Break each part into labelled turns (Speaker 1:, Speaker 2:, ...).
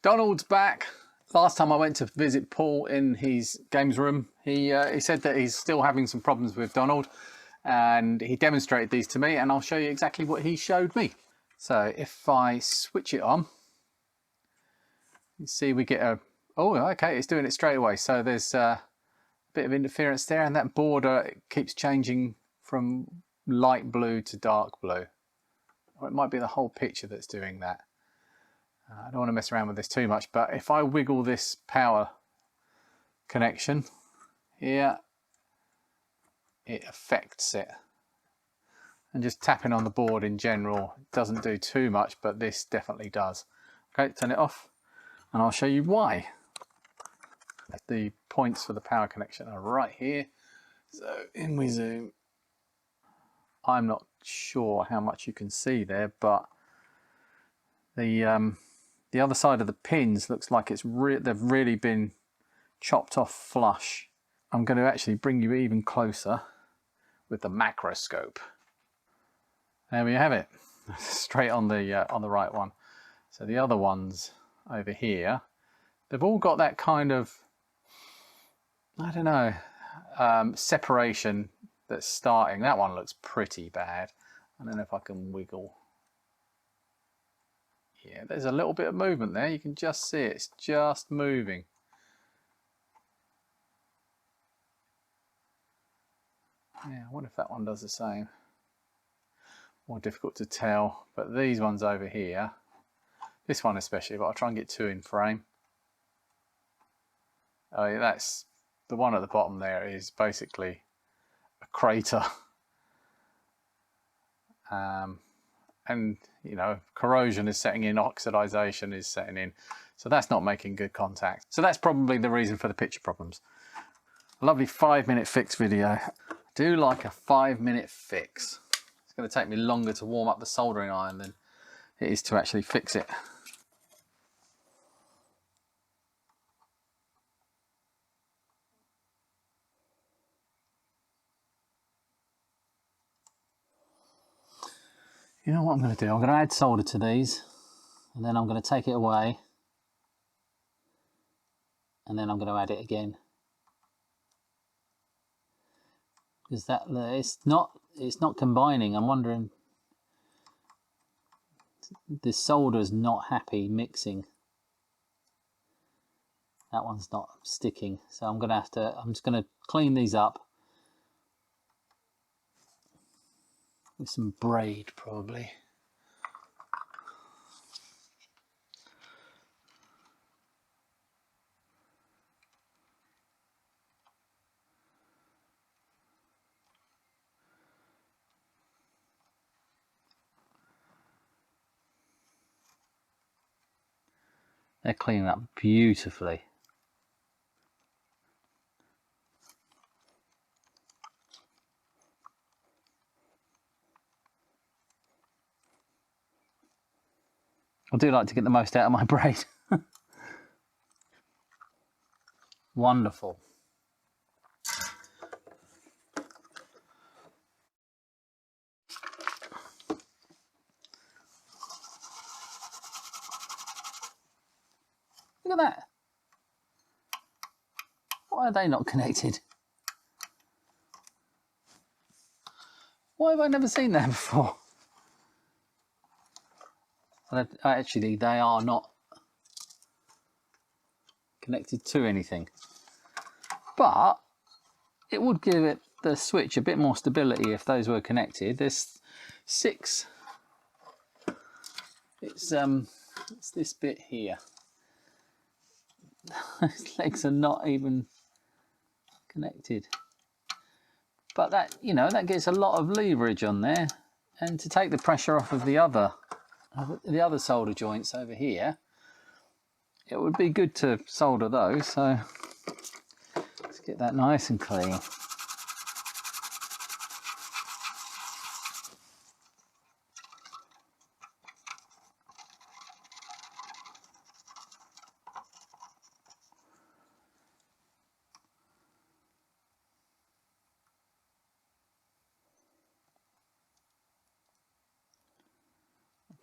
Speaker 1: Donald's back. Last time I went to visit Paul in his games room, he said that he's still having some problems with Donald, and he demonstrated these to me, and I'll show you exactly what he showed me. So if I switch it on, you see we get a, oh, okay, it's doing it straight away. So there's a bit of interference there, and that border keeps changing from light blue to dark blue. Or it might be the whole picture that's doing that. I don't want to mess around with this too much, but if I wiggle this power connection here, it affects it. And just tapping on the board in general doesn't do too much, but this definitely does. Okay, turn it off, and I'll show you why. The points for the power connection are right here. So in we zoom. I'm not sure how much you can see there, but the other side of the pins looks like they've really been chopped off flush. I'm going to actually bring you even closer with the macroscope. There we have it, straight on the right one. So the other ones over here, they've all got that kind of, I don't know, separation that's starting. That one looks pretty bad. I don't know if I can wiggle. Yeah, there's a little bit of movement there. You can just see it's just moving. Yeah, I wonder if that one does the same. More difficult to tell, but these ones over here, this one especially, but I'll try and get two in frame. Oh, yeah, that's the one at the bottom there is basically a crater. And you know, corrosion is setting in, oxidization is setting in, so that's not making good contact. So that's probably the reason for the picture problems. A lovely 5-minute fix video. I do like a 5-minute fix. It's going to take me longer to warm up the soldering iron than it is to actually fix it. You know what I'm going to do? I'm going to add solder to these, and then I'm going to take it away, and then I'm going to add it again. Because that it's not combining. I'm wondering, the solder's not happy mixing. That one's not sticking, so I'm just going to clean these up with some braid probably. They're cleaning up beautifully. I do like to get the most out of my braid. Wonderful. Look at that. Why are they not connected? Why have I never seen that before? Actually, they are not connected to anything. But it would give it the switch a bit more stability if those were connected. There's 6. It's this bit here. Those legs are not even connected. But that, you know, that gets a lot of leverage on there, and to take the pressure off of the other solder joints over here, it would be good to solder those. So let's get that nice and clean.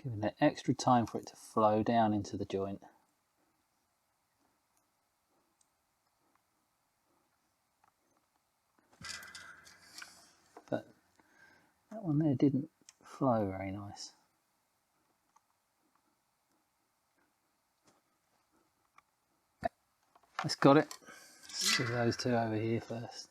Speaker 1: Giving it extra time for it to flow down into the joint.
Speaker 2: That one there didn't flow very nice. That's got it. Let's do those two over here first.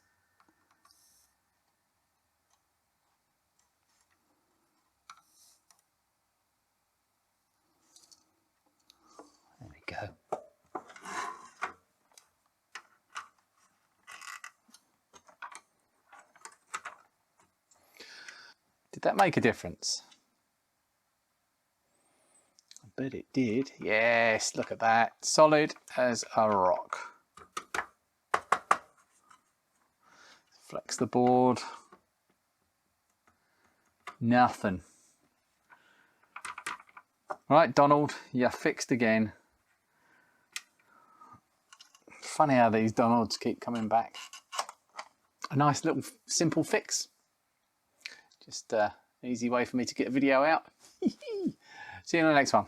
Speaker 2: There we go.
Speaker 1: Did that make a difference? I bet it did. Yes, look at that. Solid as a rock. Flex the board. Nothing. Right, Donald, you're fixed again. Funny how these Donalds keep coming back. A nice little simple fix. Just an easy way for me to get a video out. See you in the next one.